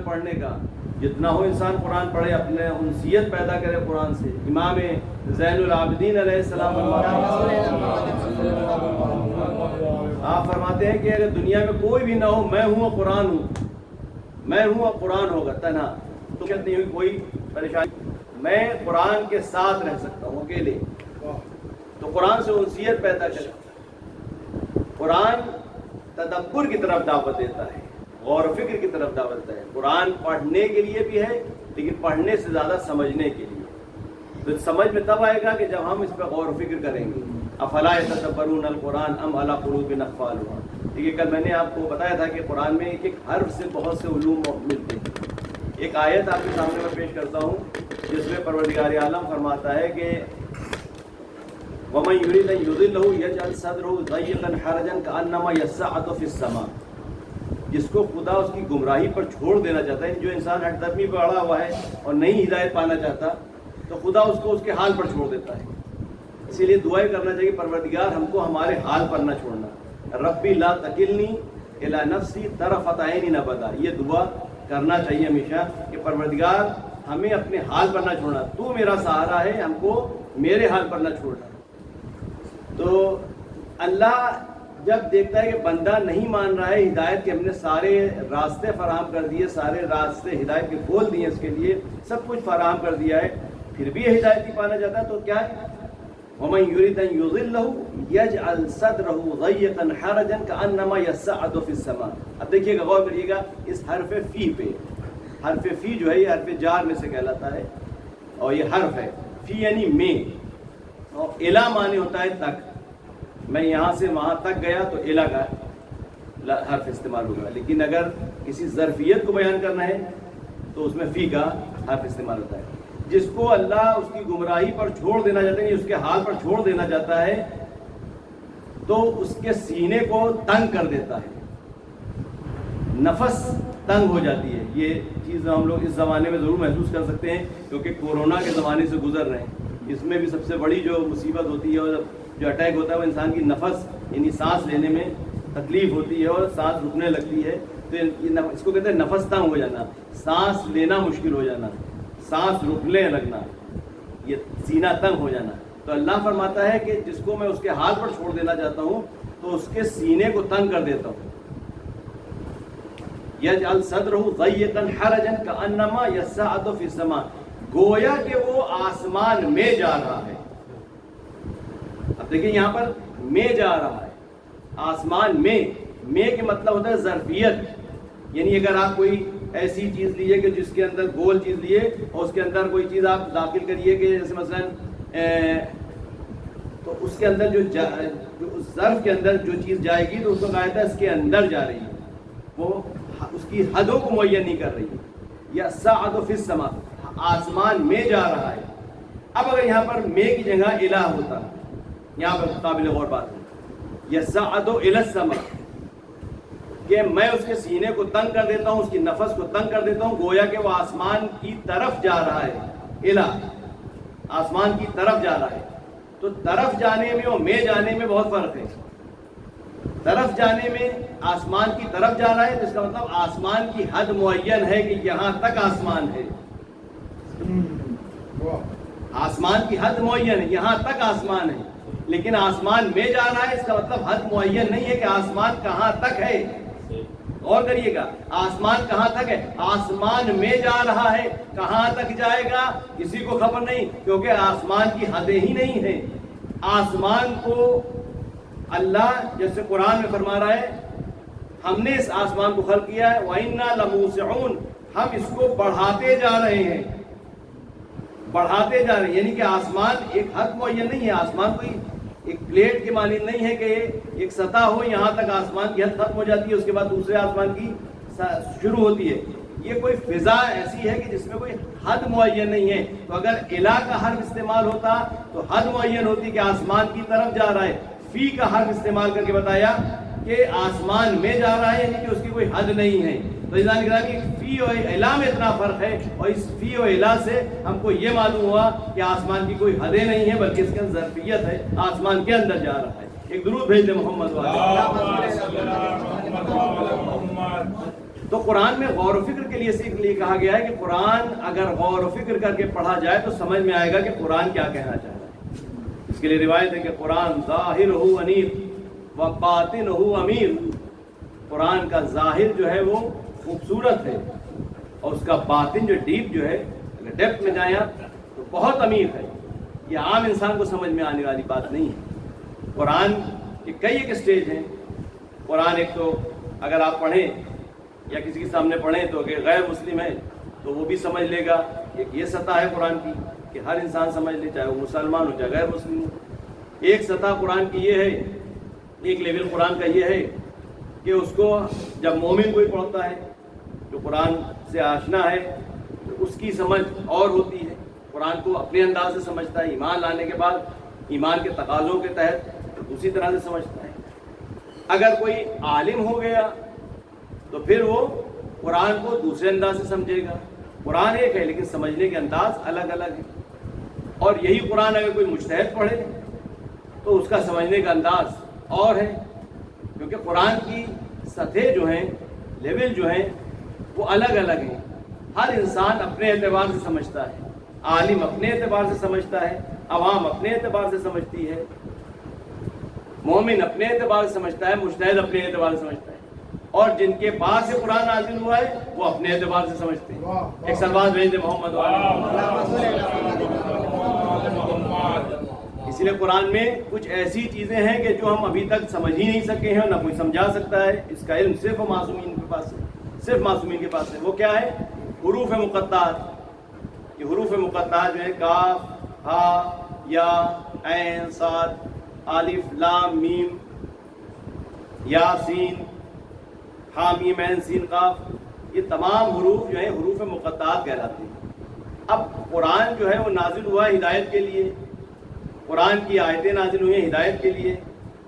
پڑھنے کا جتنا ہو انسان قرآن پڑھے، اپنے انسیت پیدا کرے قرآن سے۔ امام زین العابدین علیہ السلام آپ فرماتے ہیں کہ اگر دنیا میں کوئی بھی نہ ہو، میں ہوں اور قرآن ہوں، میں ہوں اور قرآن ہوگا تنہا، تو نہیں ہوئی کوئی پریشانی، میں قرآن کے ساتھ رہ سکتا ہوں اکیلے۔ تو قرآن سے انسیت پیدا کرے۔ قرآن تدبر کی طرف دعوت دیتا ہے، غور و فکر کی طرف دعوت دیتا ہے۔ قرآن پڑھنے کے لیے بھی ہے، لیکن پڑھنے سے زیادہ سمجھنے کے لیے۔ تو سمجھ میں تب آئے گا کہ جب ہم اس پہ غور و فکر کریں گے۔ افلا یتدبرون القرآن ام علی قلوب اقفالها۔ دیکھیے کل میں نے آپ کو بتایا تھا کہ قرآن میں ایک ایک حرف سے بہت سے علوم ملتے ہیں۔ ایک آیت آپ کے سامنے میں پیش کرتا ہوں جس میں پروردگار عالم فرماتا ہے کہ وَمَن يُرِدْ أَن يُضِلَّهُ يَجْعَلْ صَدْرَهُ ضَيِّقًا حَرَجًا كَأَنَّمَا يَصَّعَّدُ فِي السَّمَاءِ۔ جس کو خدا اس کی گمراہی پر چھوڑ دینا چاہتا ہے، جو انسان ہٹ درمی پہ اڑا ہوا ہے اور نہیں ہدایت پانا چاہتا، تو خدا اس کو اس کے حال پر چھوڑ دیتا ہے۔ اسی لیے دعائیں کرنا چاہیے پروردگار ہم کو ہمارے حال پر نہ چھوڑنا۔ ربی لا تکلنی الی نفسی طرفۃ عین ابدا، یہ دعا کرنا چاہیے ہمیشہ کہ پروردگار ہمیں اپنے حال پر نہ چھوڑنا، تو میرا سہارا ہے، ہم کو میرے حال پر نہ چھوڑنا۔ تو اللہ جب دیکھتا ہے کہ بندہ نہیں مان رہا ہے ہدایت کے، ہم نے سارے راستے فراہم کر دیے، سارے راستے ہدایت کے کھول دیے، اس کے لیے سب کچھ فراہم کر دیا ہے، پھر بھی یہ ہدایت نہیں پانا چاہتا، تو کیا ہے؟ وَمَن يُرِدْ أَن يُضِلَّهُ يَجْعَلْ صَدْرَهُ ضَيِّقًا حَرَجًا كَأَنَّمَا يَصَّعَّدُ فِي السَّمَاءِ۔ اب دیکھیے گا، غور کریے گا اس حرف فی پہ۔ حرف فی جو ہے یہ حرف جار میں سے کہلاتا ہے، اور یہ حرف ہے فی یعنی میں، اور الا معنی ہوتا ہے تک۔ میں یہاں سے وہاں تک گیا تو الا کا حرف استعمال ہوگا، لیکن اگر کسی ظرفیت کو بیان کرنا ہے تو اس میں فی کا حرف استعمال ہوتا ہے۔ جس کو اللہ اس کی گمراہی پر چھوڑ دینا چاہتا ہے، اس کے حال پر چھوڑ دینا چاہتا ہے، تو اس کے سینے کو تنگ کر دیتا ہے، نفس تنگ ہو جاتی ہے۔ یہ چیز ہم لوگ اس زمانے میں ضرور محسوس کر سکتے ہیں، کیونکہ کورونا کے زمانے سے گزر رہے ہیں۔ اس میں بھی سب سے بڑی جو مصیبت ہوتی ہے اور جو اٹیک ہوتا ہے وہ انسان کی نفس یعنی سانس لینے میں تکلیف ہوتی ہے اور سانس رکنے لگتی ہے، تو اس کو کہتے ہیں نفس تنگ ہو جانا، سانس لینا مشکل ہو جانا، سانس رکنے لگنا، یہ سینہ تنگ ہو جانا۔ تو اللہ فرماتا ہے کہ جس کو میں اس کے حال پر چھوڑ دینا چاہتا ہوں تو اس کے سینے کو تنگ کر دیتا ہوں۔ یجعل صدرہ ضیقا حرجا کأنما یصعد فی السماء، گویا کہ وہ آسمان میں جا رہا ہے۔ اب دیکھیں یہاں پر میں جا رہا ہے، آسمان میں کے مطلب ہوتا ہے ظرفیت، یعنی اگر آپ کوئی ایسی چیز لیجئے کہ جس کے اندر گول چیز لیے اور اس کے اندر کوئی چیز آپ داخل کریے کہ جیسے مثلا تو اس کے اندر جو اس ظرف کے اندر جو چیز جائے گی تو اس کو کہا جاتا ہے اس کے اندر جا رہی ہے، وہ اس کی حدوں کو معین نہیں کر رہی ہے۔ یا صعد فی السماء، آسمان میں جا رہا ہے۔ اب اگر یہاں پر میں کی جگہ الہ ہوتا، یہاں پر قابل غور بات ہے، یصعد الی السماء، کہ میں اس کے سینے کو تنگ کر دیتا ہوں، اس کی نفس کو تنگ کر دیتا ہوں، گویا کہ وہ آسمان کی طرف جا رہا ہے، الہ آسمان کی طرف جا رہا ہے۔ تو طرف جانے میں اور میں جانے میں بہت فرق ہے۔ طرف جانے میں آسمان کی طرف جا رہا ہے، جس کا مطلب آسمان کی حد معین ہے کہ یہاں تک آسمان ہے، آسمان کی حد معین ہے، یہاں تک آسمان ہے۔ لیکن آسمان میں جا رہا ہے، اس کا مطلب حد معین نہیں ہے کہ آسمان کہاں تک ہے۔ غور کریے گا، آسمان کہاں تک ہے؟ آسمان میں جا رہا ہے، کہاں تک جائے گا کسی کو خبر نہیں، کیونکہ آسمان کی حدیں ہی نہیں ہیں۔ آسمان کو اللہ جیسے قرآن میں فرما رہا ہے، ہم نے اس آسمان کو خلق کیا ہے، وَإِنَّا لَمُوسِعُونَ، ہم اس کو بڑھاتے جا رہے ہیں، بڑھاتے جا رہے ہیں، یعنی کہ آسمان ایک حد معین نہیں ہے۔ آسمان کوئی ایک پلیٹ کے مانند نہیں ہے کہ ایک سطح ہو، یہاں تک آسمان کی حد ختم ہو جاتی ہے، اس کے بعد دوسرے آسمان کی شروع ہوتی ہے۔ یہ کوئی فضا ایسی ہے کہ جس میں کوئی حد معین نہیں ہے۔ تو اگر الہ کا حرف استعمال ہوتا تو حد معین ہوتی کہ آسمان کی طرف جا رہا ہے۔ فی کا حرف استعمال کر کے بتایا کہ آسمان میں جا رہا ہے، یعنی کہ اس کی کوئی حد نہیں ہے۔ تو اس کہ فی اور الہ میں اتنا فرق ہے، اور اس فی اور الہ سے ہم کو یہ معلوم ہوا کہ آسمان کی کوئی حدیں نہیں ہیں، بلکہ اس کے اندر ظرفیت ہے، آسمان کے اندر جا رہا ہے۔ ایک درود بھیج دیں محمد والے۔ تو قرآن میں غور و فکر کے لیے اس لیے کہا گیا ہے کہ قرآن اگر غور و فکر کر کے پڑھا جائے تو سمجھ میں آئے گا کہ قرآن کیا کہنا چاہ رہا ہے۔ اس کے لیے روایت ہے کہ قرآن ظاہر ہو انیف و باطن ہو امیر، قرآن کا ظاہر جو ہے وہ خوبصورت ہے اور اس کا باطن جو ڈیپ جو ہے، اگر ڈیپتھ میں جائیں آپ تو بہت امیر ہے۔ یہ عام انسان کو سمجھ میں آنے والی بات نہیں ہے۔ قرآن کے کئی ایک اسٹیج ہیں۔ قرآن ایک تو اگر آپ پڑھیں یا کسی کے سامنے پڑھیں تو اگر غیر مسلم ہے تو وہ بھی سمجھ لے گا۔ ایک یہ سطح ہے قرآن کی کہ ہر انسان سمجھ لے، چاہے وہ مسلمان ہو چاہے غیر مسلم ہو۔ ایک سطح قرآن کی یہ ہے، ایک لیول قرآن کا یہ ہے کہ اس کو جب مومن کوئی پڑھتا ہے جو قرآن سے آشنا ہے تو اس کی سمجھ اور ہوتی ہے، قرآن کو اپنے انداز سے سمجھتا ہے، ایمان لانے کے بعد ایمان کے تقاضوں کے تحت دوسری طرح سے سمجھتا ہے۔ اگر کوئی عالم ہو گیا تو پھر وہ قرآن کو دوسرے انداز سے سمجھے گا۔ قرآن ایک ہے لیکن سمجھنے کے انداز الگ الگ ہے، اور یہی قرآن اگر کوئی مجتہد پڑھے تو اس کا سمجھنے کا انداز اور ہے، کیونکہ قرآن کی سطح جو ہیں، لیول جو ہیں وہ الگ الگ ہیں۔ ہر انسان اپنے اعتبار سے سمجھتا ہے، عالم اپنے اعتبار سے سمجھتا ہے، عوام اپنے اعتبار سے سمجھتی ہے، مومن اپنے اعتبار سے سمجھتا ہے، مجتہد اپنے اعتبار سے سمجھتا ہے، اور جن کے پاس سے قرآن نازل ہوا ہے وہ اپنے اعتبار سے سمجھتے ہیں۔ ایک سلوات بھیج دے محمد۔ اسی لیے قرآن میں کچھ ایسی چیزیں ہیں کہ جو ہم ابھی تک سمجھ ہی نہیں سکے ہیں، نہ کوئی سمجھا سکتا ہے۔ اس کا علم صرف معصومین کے پاس ہے، صرف معصومین کے پاس ہے۔ وہ کیا ہے؟ حروف مقطعات۔ یہ حروف مقطعات جو ہے کاف، ہا، یا، عین، صاد، الف، لام، میم، یا، سین، ہا، میم، عین، سین، قاف، یہ تمام حروف جو ہیں حروف مقطعات کہلاتے ہیں۔ اب قرآن جو ہے وہ نازل ہوا ہے ہدایت کے لیے، قرآن کی آیتیں نازل ہوئی ہیں ہدایت کے لیے۔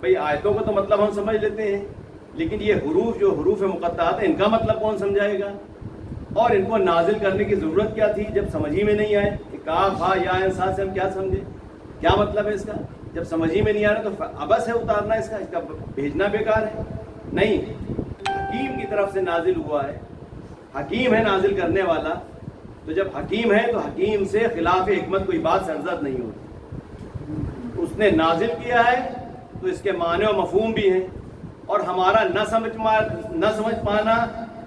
بھئی آیتوں کو تو مطلب ہم سمجھ لیتے ہیں، لیکن یہ حروف جو حروف مقطعات ہیں ان کا مطلب کون سمجھائے گا؟ اور ان کو نازل کرنے کی ضرورت کیا تھی جب سمجھ ہی میں نہیں آئے؟ کہ کاف، ہا، یا، عین، صاد سے ہم کیا سمجھے؟ کیا مطلب ہے اس کا؟ جب سمجھ ہی میں نہیں آ رہا تو عبث ہے اتارنا اس کا بھیجنا بیکار ہے؟ نہیں، حکیم کی طرف سے نازل ہوا ہے، حکیم ہے نازل کرنے والا، تو جب حکیم ہے تو حکیم سے خلاف حکمت کوئی بات سرزد نہیں ہوتی۔ اس نے نازل کیا ہے تو اس کے معنی و مفہوم بھی ہیں، اور ہمارا نہ سمجھ پانا،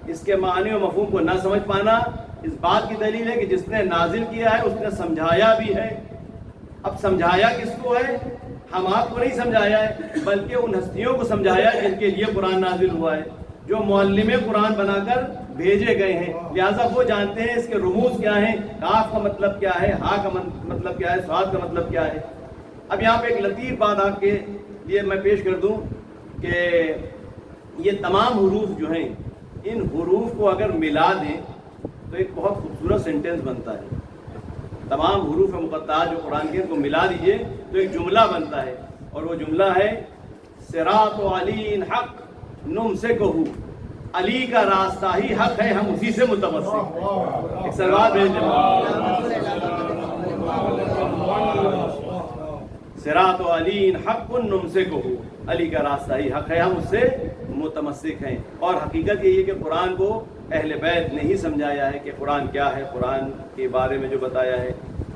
اس کے معنی و مفہوم کو نہ سمجھ پانا اس بات کی دلیل ہے کہ جس نے نازل کیا ہے اس نے سمجھایا بھی ہے۔ اب سمجھایا کس کو ہے؟ ہم آپ کو نہیں سمجھایا ہے، بلکہ ان ہستیوں کو سمجھایا جن کے لیے قرآن نازل ہوا ہے، جو معلم قرآن بنا کر بھیجے گئے ہیں، لہٰذا وہ جانتے ہیں اس کے رموز کیا ہیں، کاف کا مطلب کیا ہے، ہا کا مطلب کیا ہے، صاد کا مطلب کیا ہے۔ اب یہاں پہ ایک لطیف بات آپ کے لیے میں پیش کر دوں کہ یہ تمام حروف جو ہیں، ان حروف کو اگر ملا دیں تو ایک بہت خوبصورت سینٹنس بنتا ہے۔ تمام حروف مقطعات جو قرآن کے ان کو ملا دیجئے تو ایک جملہ بنتا ہے، اور وہ جملہ ہے صراط علی حق نمسکہ، علی کا راستہ ہی حق ہے، ہم اسی سے متمسک ہیں۔ ایک سلوات بھیج دیں۔ صراط علی حق نمسکہ، علی کا راستہ ہی حق ہے، ہم اس سے متمسک ہیں۔ اور حقیقت یہ ہے کہ قرآن کو اہل بیت نے ہی سمجھایا ہے کہ قرآن کیا ہے، قرآن کے بارے میں جو بتایا ہے۔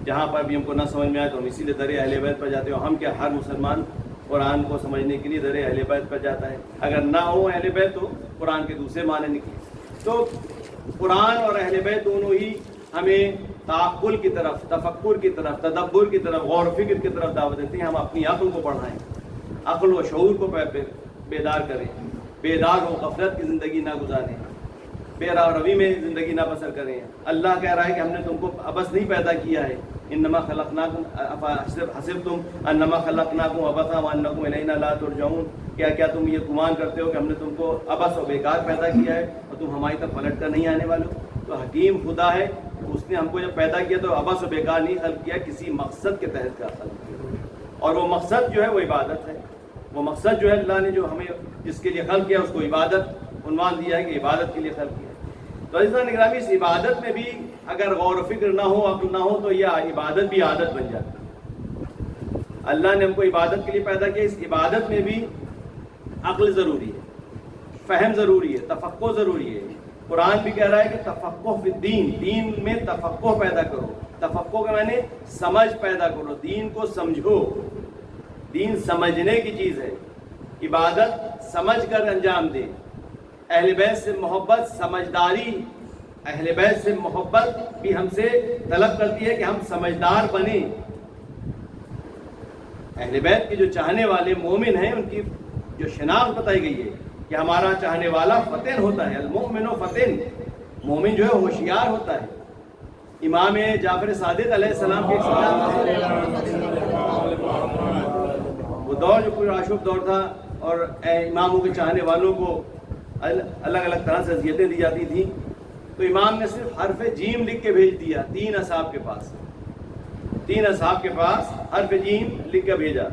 جہاں پر بھی ہم کو نہ سمجھ میں آئے تو ہم اسی لیے در اہل بیت پر جاتے ہیں۔ ہم کیا، ہر مسلمان قرآن کو سمجھنے کے لیے در اہل بیت پر جاتا ہے۔ اگر نہ ہو اہل بیت تو قرآن کے دوسرے معنی نکلے۔ تو قرآن اور اہل بیت دونوں ہی ہمیں تعقل کی طرف، تفکر کی طرف، تدبر کی طرف، غور و فکر کی طرف دعوت دیتے ہیں۔ ہم اپنی عقل کو بڑھائیں، عقل و شعور کو بیدار کریں، بیدار ہو، غفلت کی زندگی نہ گزاریں، بے راہ روی میں زندگی نہ بسر کریں۔ اللہ کہہ رہا ہے کہ ہم نے تم کو عبث نہیں پیدا کیا ہے، انما خلقناکم حسبتم انما خلقناکم عبثا وانکم الینا لا ترجعون، کیا تم یہ گمان کرتے ہو کہ ہم نے تم کو عبث و بیکار پیدا کیا ہے اور تم ہماری طرف پلٹ کر نہیں آنے والے ہو؟ تو حکیم خدا ہے، اس نے ہم کو جب پیدا کیا تو عبث و بیکار نہیں خلق کیا، کسی مقصد کے تحت کا خلق کیا، اور وہ مقصد جو ہے وہ عبادت ہے۔ وہ مقصد جو ہے اللہ نے جو ہمیں جس کے لیے خلق کیا اس کو عبادت عنوان دیا ہے کہ عبادت کے لیے خلق کیا ہے۔ تو عزیزان نگرامی، اس عبادت میں بھی اگر غور و فکر نہ ہو، عقل نہ ہو تو یہ عبادت بھی عادت بن جاتی ہے۔ اللہ نے ہم کو عبادت کے لیے پیدا کیا، اس عبادت میں بھی عقل ضروری ہے، فہم ضروری ہے، تفقہ ضروری ہے، قرآن بھی کہہ رہا ہے کہ تفقہ فی الدین، دین میں تفقہ پیدا کرو. تفقہ کے معنی سمجھ پیدا کرو، دین کو سمجھو. دین سمجھنے کی چیز ہے، عبادت سمجھ کر انجام دے. اہل بیت سے محبت سمجھداری، اہل بیت سے محبت بھی ہم سے طلب کرتی ہے کہ ہم سمجھدار بنیں. اہل بیت کے جو چاہنے والے مومن ہیں ان کی جو شناخت بتائی گئی ہے کہ ہمارا چاہنے والا فطن ہوتا ہے. المؤمن فطن، مومن جو ہے ہوشیار ہوتا ہے. امام جعفر صادق علیہ السلام کے وہ دور جو کوئی عاشق دور تھا اور اماموں کے چاہنے والوں کو الگ الگ طرح سے اذیتیں دی جاتی تھیں، تو امام نے صرف حرف جیم لکھ کے بھیج دیا 3 اصحاب کے پاس. 3 اصحاب کے پاس حرف جیم لکھ کے بھیجا.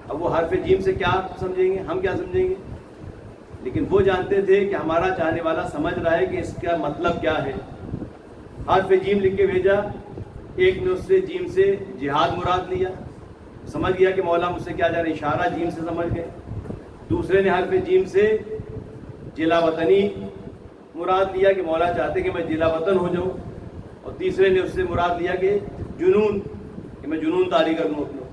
اب وہ حرف جیم سے کیا سمجھیں گے، ہم کیا سمجھیں گے؟ لیکن وہ جانتے تھے کہ ہمارا چاہنے والا سمجھ رہا ہے کہ اس کا مطلب کیا ہے. حرف جیم لکھ کے بھیجا. ایک نے اس سے جیم سے جہاد مراد لیا، سمجھ گیا کہ مولا مجھ سے کیا جا رہا ہے، اشارہ جیم سے سمجھ گئے. دوسرے نے حرف جیم سے جلا وطنی مراد لیا کہ مولا چاہتے کہ میں جلا وطن ہو جاؤں. اور تیسرے نے اس سے مراد لیا کہ جنون، کہ میں جنون طاری کر لوں اپنا.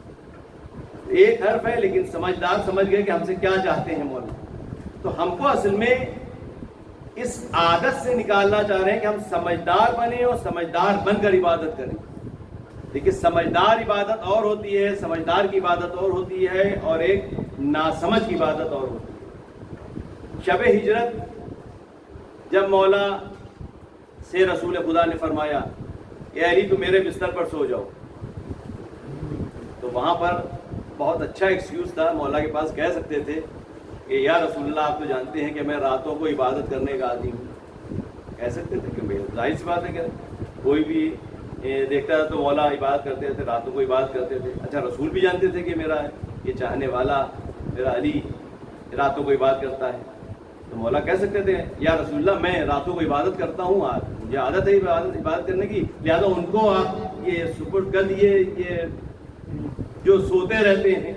ایک حرف ہے لیکن سمجھدار سمجھ گئے کہ ہم سے کیا چاہتے ہیں مولا. تو ہم کو اصل میں اس عادت سے نکالنا چاہ رہے ہیں کہ ہم سمجھدار بنیں اور سمجھدار بن کر عبادت کریں. دیکھیے سمجھدار عبادت اور ہوتی ہے، سمجھدار کی عبادت اور ہوتی ہے، اور ایک ناسمجھ کی عبادت اور ہوتی ہے. شب ہجرت جب مولا سے رسول خدا نے فرمایا کہ علی تو میرے بستر پر سو جاؤ، تو وہاں پر بہت اچھا ایکسکیوز تھا. مولا کے پاس کہہ سکتے تھے کہ یا رسول اللہ آپ تو جانتے ہیں کہ میں راتوں کو عبادت کرنے کا عادی ہوں. کہہ سکتے تھے کہ ظاہر سی بات ہے کہ کوئی بھی دیکھتا تھا تو مولا عبادت کرتے تھے، راتوں کو عبادت کرتے تھے. اچھا رسول بھی جانتے تھے کہ میرا یہ چاہنے والا میرا علی راتوں کو عبادت کرتا ہے، تو مولا کہہ سکتے تھے یا رسول اللہ میں راتوں کو عبادت کرتا ہوں، مجھے عادت ہے عبادت کرنے کی، لہٰذا ان کو آپ یہ سپرد کر دیے. یہ جو سوتے رہتے ہیں،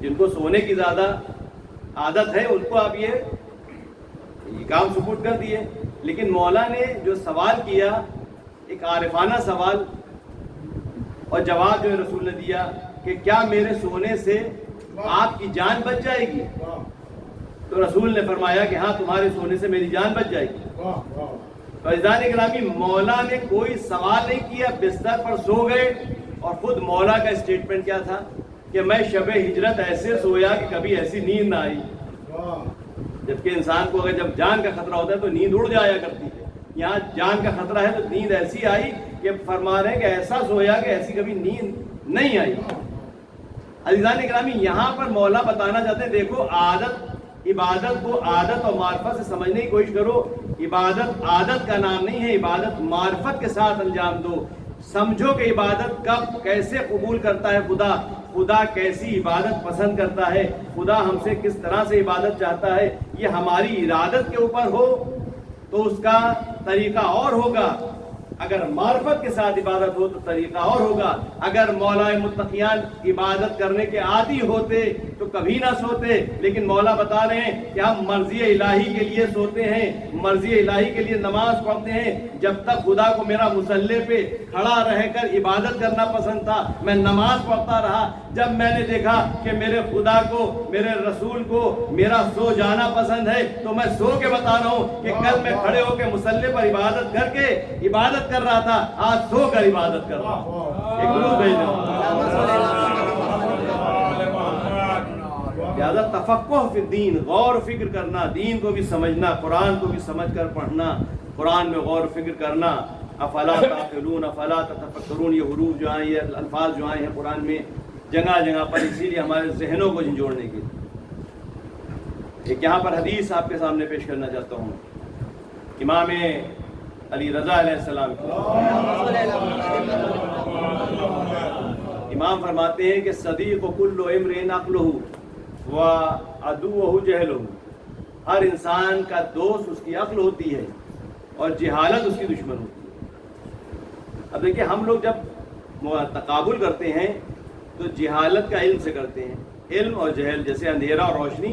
جن کو سونے کی زیادہ عادت ہے، ان کو آپ یہ کام سپرد کر دیے. لیکن مولا نے جو سوال کیا، ایک عارفانہ سوال، اور جواب جو رسول نے دیا کہ کیا میرے سونے سے آپ کی جان بچ جائے گی؟ تو رسول نے فرمایا کہ ہاں تمہارے سونے سے میری جان بچ جائے گی. تو عزیزان گرامی، مولا نے کوئی سوال نہیں کیا، بستر پر سو گئے. اور خود مولا کا اسٹیٹمنٹ کیا تھا کہ میں شب ہجرت ایسے سویا کہ کبھی ایسی نیند نہ آئی. جبکہ انسان کو اگر جب جان کا خطرہ ہوتا ہے تو نیند اڑ جایا کرتی ہے. یہاں جان کا خطرہ ہے تو نیند ایسی آئی کہ فرما رہے ہیں کہ ایسا سویا کہ ایسی کبھی نیند نہیں آئی. عزیزان اکرامی، یہاں پر مولا بتانا چاہتے ہیں دیکھو عبادت کو عادت اور معرفت سے سمجھنے کی کوشش کرو. عبادت عادت کا نام نہیں ہے، عبادت معرفت کے ساتھ انجام دو. سمجھو کہ عبادت کب کیسے قبول کرتا ہے خدا کیسی عبادت پسند کرتا ہے، خدا ہم سے کس طرح سے عبادت چاہتا ہے. یہ ہماری ارادت کے اوپر ہو تو اس کا طریقہ اور ہوگا. اگر معرفت کے ساتھ عبادت ہو تو طریقہ اور ہوگا. اگر مولا متقیان عبادت کرنے کے عادی ہوتے تو کبھی نہ سوتے. لیکن مولا بتا رہے ہیں کہ ہم مرضی الہی کے لیے سوتے ہیں، مرضی الہی کے لیے نماز پڑھتے ہیں. جب تک خدا کو میرا مصلی پہ کھڑا رہ کر عبادت کرنا پسند تھا میں نماز پڑھتا رہا. جب میں نے دیکھا کہ میرے خدا کو، میرے رسول کو میرا سو جانا پسند ہے تو میں سو کے بتا رہا ہوں کہ کل میں کھڑے ہو کے مصلی پر عبادت کر کے عبادت کر رہا تھا، آج سو کر عبادت کر رہا ہوں. ایک درود بھیج دو. لہذا تفقہ فی الدین، غور و فکر کرنا، دین کو بھی سمجھنا، قرآن کو بھی سمجھ کر پڑھنا، قرآن میں غور و فکر کرنا. افلا تعقلون افلا تتفکرون، یہ حروف جو ہیں، یہ الفاظ جو آئے ہیں قرآن میں جگہ جگہ پر، اسی لیے ہمارے ذہنوں کو جھنجھوڑنے کے لیے. ایک یہاں پر حدیث آپ کے سامنے پیش کرنا چاہتا ہوں، امام علی رضا علیہ السلام کی. امام فرماتے ہیں کہ صدیق کل امرئ عقلہ وعدوہ جہلہ. ہر انسان کا دوست اس کی عقل ہوتی ہے اور جہالت اس کی دشمن ہوتی ہے. اب دیکھیں ہم لوگ جب تقابل کرتے ہیں تو جہالت کا علم سے کرتے ہیں. علم اور جہل جیسے اندھیرا اور روشنی،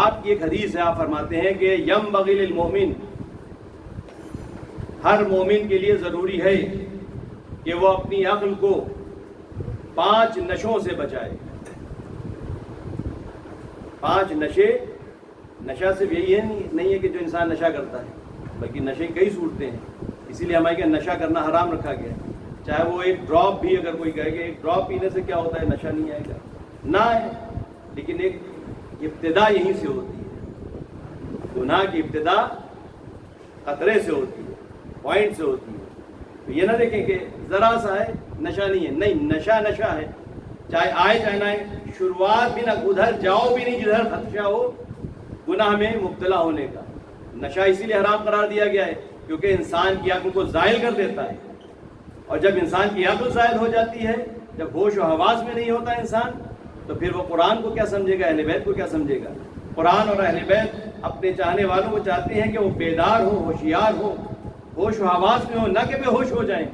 آپ کی ایک حدیث ہے، آپ فرماتے ہیں کہ ینبغی للمؤمن، ہر مومن کے لیے ضروری ہے کہ وہ اپنی عقل کو 5 نشوں سے بچائے۔ 5 نشے، نشہ صرف یہی ہے نہیں ہے کہ جو انسان نشہ کرتا ہے، بلکہ نشے کئی صورتیں ہیں، اسی لیے ہمارے یہاں نشہ کرنا حرام رکھا گیا ہے۔ چاہے وہ ایک ڈراپ بھی، اگر کوئی کہے کہ ایک ڈراپ پینے سے کیا ہوتا ہے، نشہ نہیں آئے گا، نہ ہے، لیکن ایک ابتدا یہیں سے ہوتی ہے۔ گناہ کی ابتدا قطرے سے ہوتی ہے، پوائنٹ سے ہوتی ہے۔ تو یہ نہ دیکھیں کہ ذرا سا ہے نشہ نہیں ہے، نہیں، نشہ نشہ ہے، چاہے آئے چاہے نہ آئے، شروعات بھی نہ، ادھر جاؤ بھی نہیں جدھر خدشہ ہو گناہ میں مبتلا ہونے کا۔ نشہ اسی لیے حرام قرار دیا گیا ہے کیونکہ انسان کی عقل کو زائل کر دیتا ہے، اور جب انسان کی عقل زائل ہو جاتی ہے، جب ہوش و حواس میں نہیں ہوتا انسان، تو پھر وہ قرآن کو کیا سمجھے گا، اہل بیت کو کیا سمجھے گا۔ قرآن اور اہل بیت اپنے چاہنے والوں کو چاہتے ہیں کہ وہ بیدار ہو، ہوشیار ہو، ہوش و حواس میں ہو، نہ کہ بے ہوش ہو جائیں،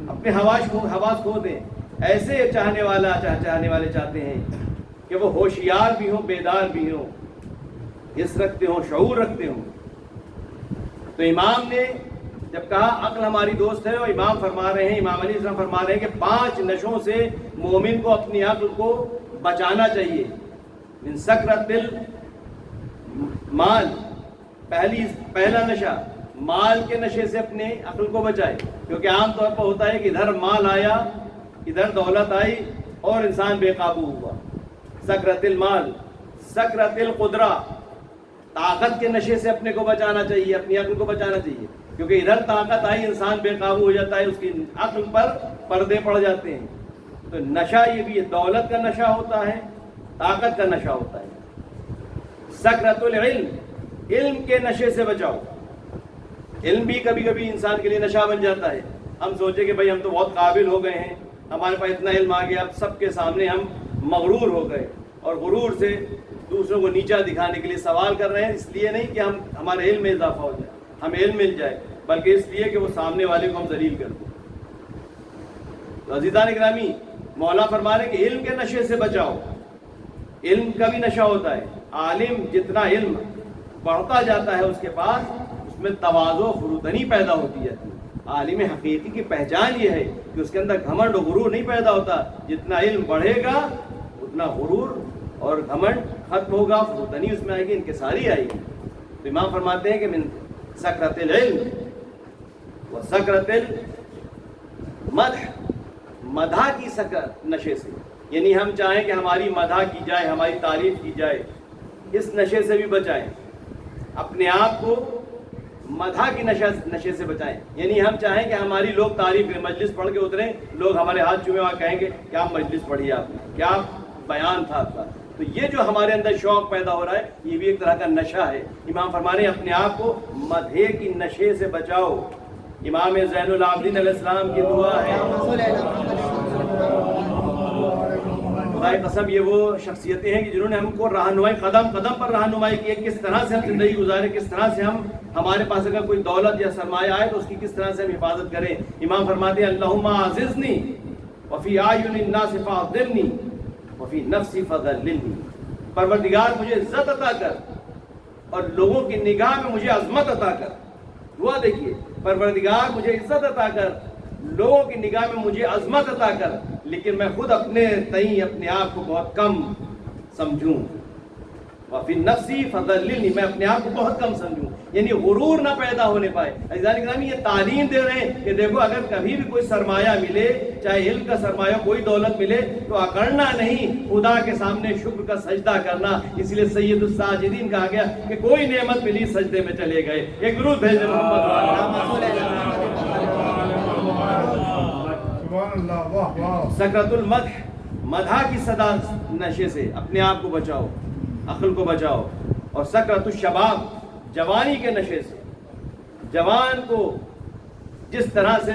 اپنے حواس کھو دیں۔ ایسے چاہنے والے چاہتے ہیں کہ وہ ہوشیار بھی ہوں، بیدار بھی ہوں، حس رکھتے ہوں، شعور رکھتے ہوں۔ تو امام نے جب کہا عقل ہماری دوست ہے، اور امام فرما رہے ہیں، امام علیہ السلام فرما رہے ہیں کہ 5 نشوں سے مومن کو اپنی عقل کو بچانا چاہیے۔ من سکرۃ المال، پہلا نشہ مال کے نشے سے اپنے عقل کو بچائے، کیونکہ عام طور پر ہوتا ہے کہ ادھر مال آیا، ادھر دولت آئی اور انسان بے قابو ہوا۔ سکرۃ المال، سکرۃ القدرہ، طاقت کے نشے سے اپنے کو بچانا چاہیے، اپنی عقل کو بچانا چاہیے، کیونکہ ادھر طاقت آئی انسان بے قابو ہو جاتا ہے، اس کی عقل پر پردے پڑ جاتے ہیں۔ تو نشہ یہ بھی ہے، دولت کا نشہ ہوتا ہے، طاقت کا نشہ ہوتا ہے۔ سکرۃ العلم، علم کے نشے سے بچاؤ۔ علم بھی کبھی کبھی انسان کے لیے نشہ بن جاتا ہے۔ ہم سوچیں کہ بھائی ہم تو بہت قابل ہو گئے ہیں، ہمارے پاس اتنا علم آ گیا، اب سب کے سامنے ہم مغرور ہو گئے، اور غرور سے دوسروں کو نیچا دکھانے کے لیے سوال کر رہے ہیں۔ اس لیے نہیں کہ ہمارے علم میں اضافہ ہو جائے، ہمیں علم مل جائے، بلکہ اس لیے کہ وہ سامنے والے کو ہم ذلیل کر دیں۔ تو عزیزان گرامی، مولا فرما رہے کہ علم کے نشے سے بچاؤ۔ علم کا بھی نشہ ہوتا ہے، عالم جتنا علم بڑھتا جاتا ہے اس کے پاس، اس میں تواضع و فروتنی پیدا ہوتی جاتی ہے۔ عالم حقیقی کی پہچان یہ ہے کہ اس کے اندر گھمنڈ و غرور نہیں پیدا ہوتا، جتنا علم بڑھے گا اتنا غرور اور گھمنڈ ختم ہوگا، فروتنی اس میں آئے گی، انکساری آئے گی۔ تو امام فرماتے ہیں کہ من سکرۃ العلم و سکرۃ المدح، مدح کی سکرت نشے سے، یعنی ہم چاہیں کہ ہماری مدح کی جائے، ہماری تعریف کی جائے، اس نشے سے بھی بچائیں۔ اپنے آپ کو مدح کی نشے سے بچائیں، یعنی ہم چاہیں کہ ہماری لوگ تعریف کریں، مجلس پڑھ کے اتریں، لوگ ہمارے ہاتھ چومے اور کہیں گے کیا مجلس پڑھی آپ نے، کیا بیان تھا آپ کا۔ تو یہ جو ہمارے اندر شوق پیدا ہو رہا ہے، یہ بھی ایک طرح کا نشہ ہے۔ امام فرما رہے ہیں اپنے آپ کو مدح کی نشے سے بچاؤ۔ امام زین العابدین علیہ السلام کی دعا ہے، خدائے قسم یہ وہ شخصیتیں ہیں کہ جنہوں نے ہم کو رہنمائی، قدم قدم پر رہنمائی کی ہے، کس طرح سے ہم زندگی گزاریں، کس طرح سے ہمارے پاس اگر کوئی دولت یا سرمایہ آئے تو اس کی کس طرح سے ہم حفاظت کریں۔ امام فرماتے ہیں اللہم اعززنی وفی اعین الناس فاعذرنی وفی نفسی فذللنی، پروردگار مجھے عزت عطا کر اور لوگوں کی نگاہ میں مجھے عظمت عطا کر۔ دعا دیکھیے، پروردگار مجھے عزت عطا کر، لوگوں کی نگاہ میں مجھے عظمت عطا کر، لیکن میں خود اپنے تئیں اپنے آپ کو بہت کم سمجھوں۔ وفی نفسی فذللنی، میں اپنے آپ کو بہت کم سمجھوں، یعنی غرور نہ پیدا ہونے پائے۔ عزیزان گرامی، یہ تعلیم دے رہے ہیں کہ دیکھو اگر کبھی بھی کوئی سرمایہ ملے، چاہے علم کا سرمایہ، کوئی دولت ملے، تو اکڑنا نہیں، خدا کے سامنے شکر کا سجدہ کرنا۔ اس لیے سید الساجدین کہا گیا کہ کوئی نعمت ملی سجدے میں چلے گئے۔ ایک درود بھیجیں سکرۃ المدح، مدح کی صدا نشے سے اپنے آپ کو بچاؤ، عقل کو بچاؤ۔ اور سکرۃ الشباب، جوانی کے نشے سے، جوان کو جس طرح سے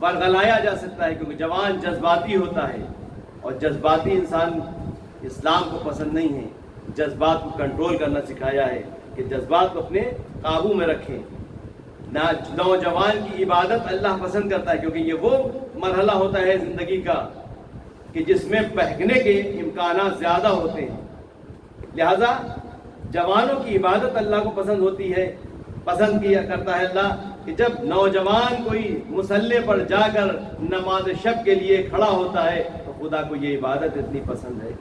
ورغلایا جا سکتا ہے، کیونکہ جوان جذباتی ہوتا ہے، اور جذباتی انسان اسلام کو پسند نہیں ہے۔ جذبات کو کنٹرول کرنا سکھایا ہے کہ جذبات کو اپنے قابو میں رکھیں۔ نوجوان کی عبادت اللہ پسند کرتا ہے، کیونکہ یہ وہ مرحلہ ہوتا ہے زندگی کا کہ جس میں بہکنے کے امکانات زیادہ ہوتے ہیں. لہذا جوانوں کی عبادت اللہ کو پسند ہوتی ہے، پسند کیا کرتا ہے اللہ کہ جب نوجوان کوئی مصلی پر جا کر نماز شب کے لیے کھڑا ہوتا ہے تو خدا کو یہ عبادت اتنی پسند ہے.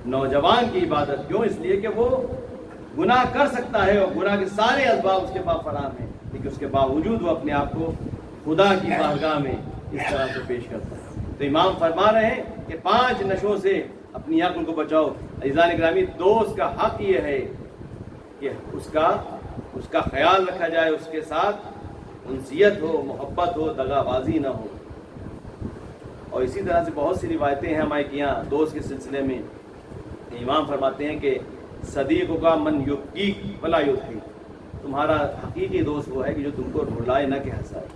نوجوان کی عبادت کیوں؟ اس لیے کہ وہ گناہ کر سکتا ہے اور گناہ کے سارے اسباب اس کے پاس فراہم ہیں، لیکن اس کے باوجود وہ اپنے آپ کو خدا کی بارگاہ میں اس طرح سے پیش کرتا ہے. تو امام فرما رہے ہیں کہ 5 نشوں سے اپنی عقل کو بچاؤ. عزیزان گرامی، دوست کا حق یہ ہے کہ اس کا خیال رکھا جائے، اس کے ساتھ انسیت ہو، محبت ہو، دغا بازی نہ ہو. اور اسی طرح سے بہت سی روایتیں ہیں ہمارے یہاں دوست کے سلسلے میں. امام فرماتے ہیں کہ صدیق کا من یبکیک ولا یضحک، تمہارا حقیقی دوست وہ ہے کہ جو تم کو رلائے نہ کہ ہنسائے.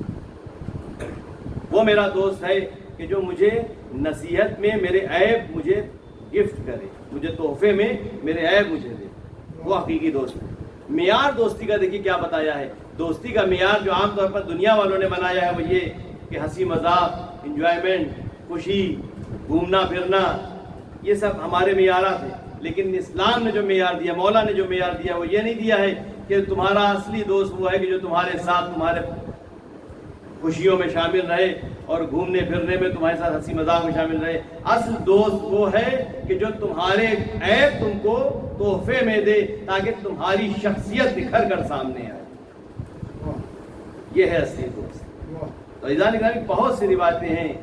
وہ میرا دوست ہے کہ جو مجھے نصیحت میں میرے عیب مجھے گفٹ کرے، مجھے تحفے میں میرے عیب مجھے دے. وہ حقیقی دوست ہے. معیار دوستی کا دیکھیے کیا بتایا ہے. دوستی کا معیار جو عام طور پر دنیا والوں نے بنایا ہے وہ یہ کہ ہنسی مذاق، انجوائمنٹ، خوشی، گھومنا پھرنا، یہ سب ہمارے معیارات ہیں. لیکن اسلام نے جو معیار دیا، مولا نے جو معیار دیا وہ یہ نہیں دیا ہے کہ تمہارا اصلی دوست وہ ہے کہ جو تمہارے ساتھ تمہارے خوشیوں میں شامل رہے اور گھومنے پھرنے میں تمہارے ساتھ ہنسی مذاق میں شامل رہے. اصل دوست وہ ہے کہ جو تمہارے عیب تم کو تحفے میں دے تاکہ تمہاری شخصیت نکھر کر سامنے آئے. یہ ہے اصلی دوست. تو عزیزان گرامی، بہت سی روایتیں ہیں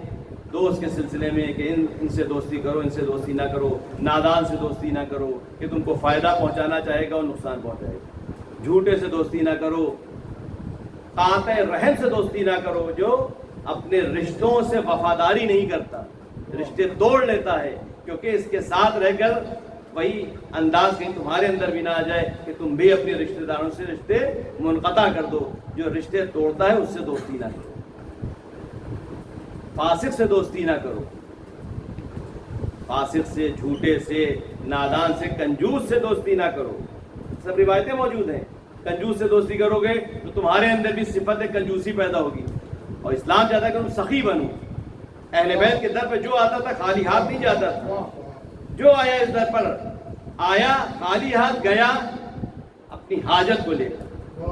دوست کے سلسلے میں کہ ان سے دوستی کرو، ان سے دوستی نہ کرو، نادان سے دوستی نہ کرو کہ تم کو فائدہ پہنچانا چاہے گا اور نقصان پہنچائے گا. جھوٹے سے دوستی نہ کرو، قاطع رحم سے دوستی نہ کرو جو اپنے رشتوں سے وفاداری نہیں کرتا، رشتے توڑ لیتا ہے، کیونکہ اس کے ساتھ رہ کر وہی انداز کہیں تمہارے اندر بھی نہ آ جائے کہ تم بھی اپنے رشتہ داروں سے رشتے منقطع کر دو. جو رشتے توڑتا ہے اس سے دوستی نہ کرو. فاسق سے دوستی نہ کرو، فاسق سے، جھوٹے سے، نادان سے، کنجوس سے دوستی نہ کرو. سب روایتیں موجود ہیں. کنجوس سے دوستی کرو گے تو تمہارے اندر بھی صفت کنجوسی پیدا ہوگی. اور اسلام چاہتا ہے کہ تم سخی بنو. اہل بیت کے در پہ جو آتا تھا خالی ہاتھ نہیں جاتا تھا. جو آیا اس در پر آیا خالی ہاتھ گیا اپنی حاجت کو لے کر،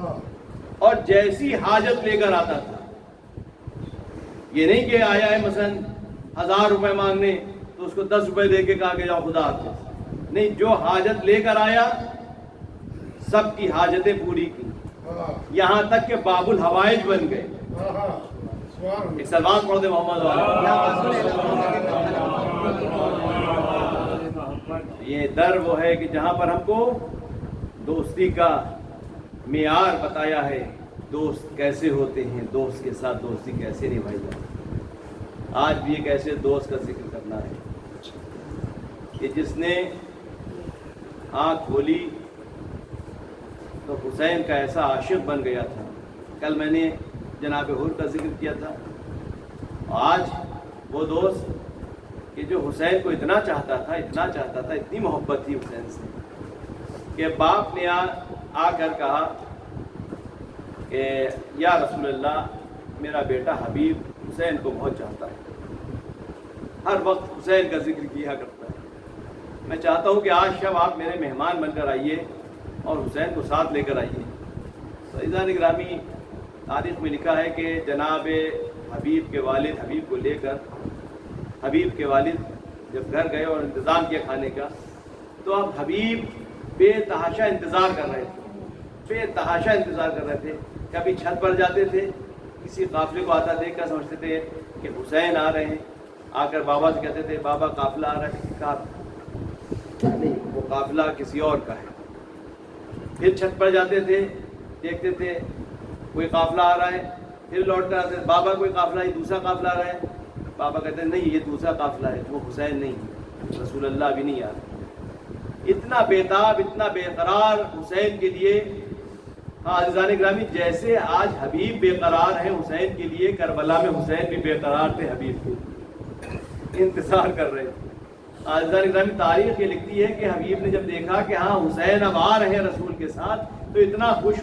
اور جیسی حاجت لے کر آتا تھا. یہ نہیں کہ آیا ہے مثلا 1000 روپے مانگنے تو اس کو 10 روپے دے کے کہا کہ جاؤ خدا حافظ. نہیں، جو حاجت لے کر آیا سب کی حاجتیں پوری کی، یہاں تک کہ باب الحوائج بن گئے. ایک سلمان پڑھ دے محمد والا. یہ در وہ ہے کہ جہاں پر ہم کو دوستی کا معیار بتایا ہے، دوست کیسے ہوتے ہیں، دوست کے ساتھ دوستی کیسے نبھائی جاتی ہے. آج بھی ایک ایسے دوست کا ذکر کرنا ہے کہ جس نے آنکھ کھولی تو حسین کا ایسا عاشق بن گیا تھا. کل میں نے جناب حور کا ذکر کیا تھا. آج وہ دوست کہ جو حسین کو اتنا چاہتا تھا، اتنی محبت تھی حسین سے کہ باپ نے آ کر کہا کہ یا رسول اللہ، میرا بیٹا حبیب حسین کو بہت چاہتا ہے، ہر وقت حسین کا ذکر کیا کرتا ہے. میں چاہتا ہوں کہ آج شب آپ میرے مہمان بن کر آئیے اور حسین کو ساتھ لے کر آئیے. تو عزیزان گرامی، تاریخ میں لکھا ہے کہ جناب حبیب کے والد حبیب کو لے کر، حبیب کے والد جب گھر گئے اور انتظام کیا کھانے کا، تو اب حبیب بے تحاشا انتظار کر رہے تھے. کبھی چھت پر جاتے تھے، کسی قافلے کو آتا دیکھ کر سمجھتے تھے کہ حسین آ رہے ہیں. آ کر بابا سے کہتے تھے بابا قافلہ آ رہا ہے. کہا نہیں، وہ قافلہ کسی اور کا ہے. پھر چھت پر جاتے تھے، دیکھتے تھے کوئی قافلہ آ رہا ہے. پھر لوٹ کر آتے بابا کوئی قافلہ، یہ دوسرا قافلہ آ رہا ہے. بابا کہتے ہیں نہیں، یہ دوسرا قافلہ ہے، وہ حسین نہیں، رسول اللہ ابھی نہیں آ رہا. اتنا بےتاب، اتنا بے قرار حسین کے لیے. ہاں عزیزان گرامی، جیسے آج حبیب بے قرار ہے حسین کے لیے، کربلا میں حسین بھی بے قرار تھے حبیب کے، انتظار کر رہے تھے. عزیزان گرامی، تاریخ یہ لکھتی ہے کہ حبیب نے جب دیکھا کہ ہاں حسین اب آ رہے ہیں رسول کے ساتھ، تو اتنا خوش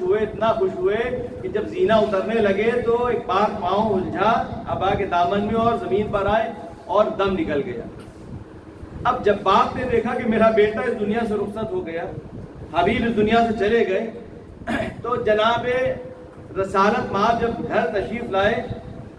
ہوئے کہ جب زینہ اترنے لگے تو ایک بار پاؤں الجھا ابا کے دامن میں اور زمین پر آئے اور دم نکل گیا. اب جب باپ نے دیکھا کہ میرا بیٹا اس دنیا سے رخصت ہو گیا، حبیب اس دنیا سے چلے گئے، تو جناب رسالت مآب جب گھر تشریف لائے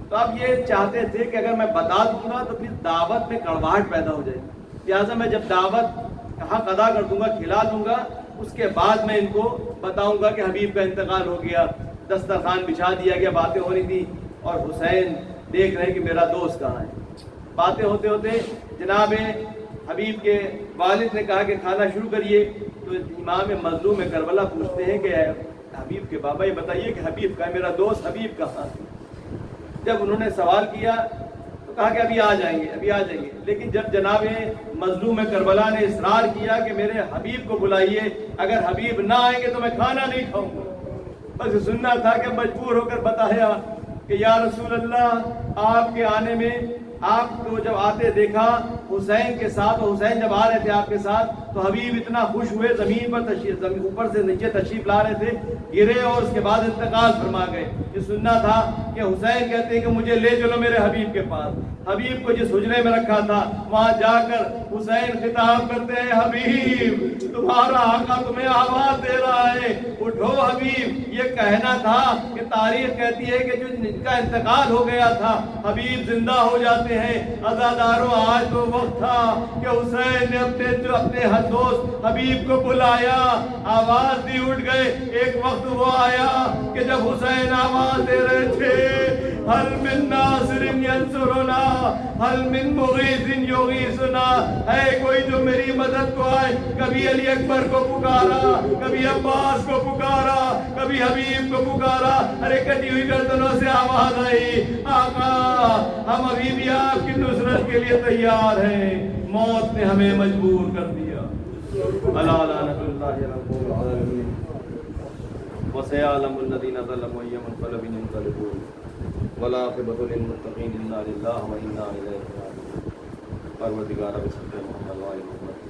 تو اب یہ چاہتے تھے کہ اگر میں بتا دوں گا تو پھر دعوت میں کڑواہٹ پیدا ہو جائے، لہٰذا میں جب دعوت کا حق ادا کر دوں گا، کھلا دوں گا، اس کے بعد میں ان کو بتاؤں گا کہ حبیب کا انتقال ہو گیا، دسترخوان بچھا دیا گیا، باتیں ہو رہی تھی اور حسین دیکھ رہے ہیں کہ میرا دوست کہاں ہے۔ باتیں ہوتے ہوتے جناب حبیب کے والد نے کہا کہ کھانا شروع کریے، تو امام مظلوم کربلا پوچھتے ہیں کہ حبیب کے بابا یہ بتائیے کہ حبیب کا میرا دوست حبیب کہاں؟ جب انہوں نے سوال کیا تو کہا کہ ابھی آ جائیں گے، ابھی آ جائیں گے، لیکن جب جناب مظلوم کربلا نے اصرار کیا کہ میرے حبیب کو بلائیے، اگر حبیب نہ آئیں گے تو میں کھانا نہیں کھاؤں گا، بس سننا تھا کہ مجبور ہو کر بتایا کہ یا رسول اللہ آپ کے آنے میں آپ کو جب آتے دیکھا حسین کے ساتھ، اور حسین جب آ رہے تھے آپ کے ساتھ تو حبیب اتنا خوش ہوئے، زمین پر تشریف، اوپر سے نیچے تشریف لا رہے تھے، گرے اور اس کے بعد انتقال فرما گئے۔ یہ سننا تھا کہ حسین کہتے ہیں کہ مجھے لے چلو میرے حبیب کے پاس۔ حبیب کو جس حجرے میں رکھا تھا وہاں جا کر حسین خطاب کرتے ہیں، حبیب تمہارا آقا تمہیں آواز دے رہا ہے، اٹھو حبیب۔ یہ کہنا تھا کہ تاریخ کہتی ہے کہ جن کا انتقال ہو گیا تھا حبیب زندہ ہو جاتے ہیں۔ عزاداروں آج تو وقت تھا کہ حسین نے اپنے دوست حبیب کو بلایا، آواز دی، اٹھ گئے۔ ایک وقت وہ آیا کہ جب حسین آواز دے رہے تھے، حل من ناصر ینصرنا حل من مغیث یغیثنا، ہے کوئی جو میری مدد کو آئے؟ کبھی علی اکبر کو پکارا، کبھی عباس کو پکارا، کبھی حبیب کو پکارا، ارے کٹی ہوئی گردنوں سے آواز آئی، آقا ہم ابھی بھی آپ کی نصرت کے لیے تیار ہیں، موت نے ہمیں مجبور کر دیا۔ الا لعنۃ اللہ رب العالمین وسيعلم الذين ظلموا أي منقلب ينقلبون والعاقبة للمتقين إنا لله وإنا إليه راجعون۔ پروردگار اب سب محمد وآل محمد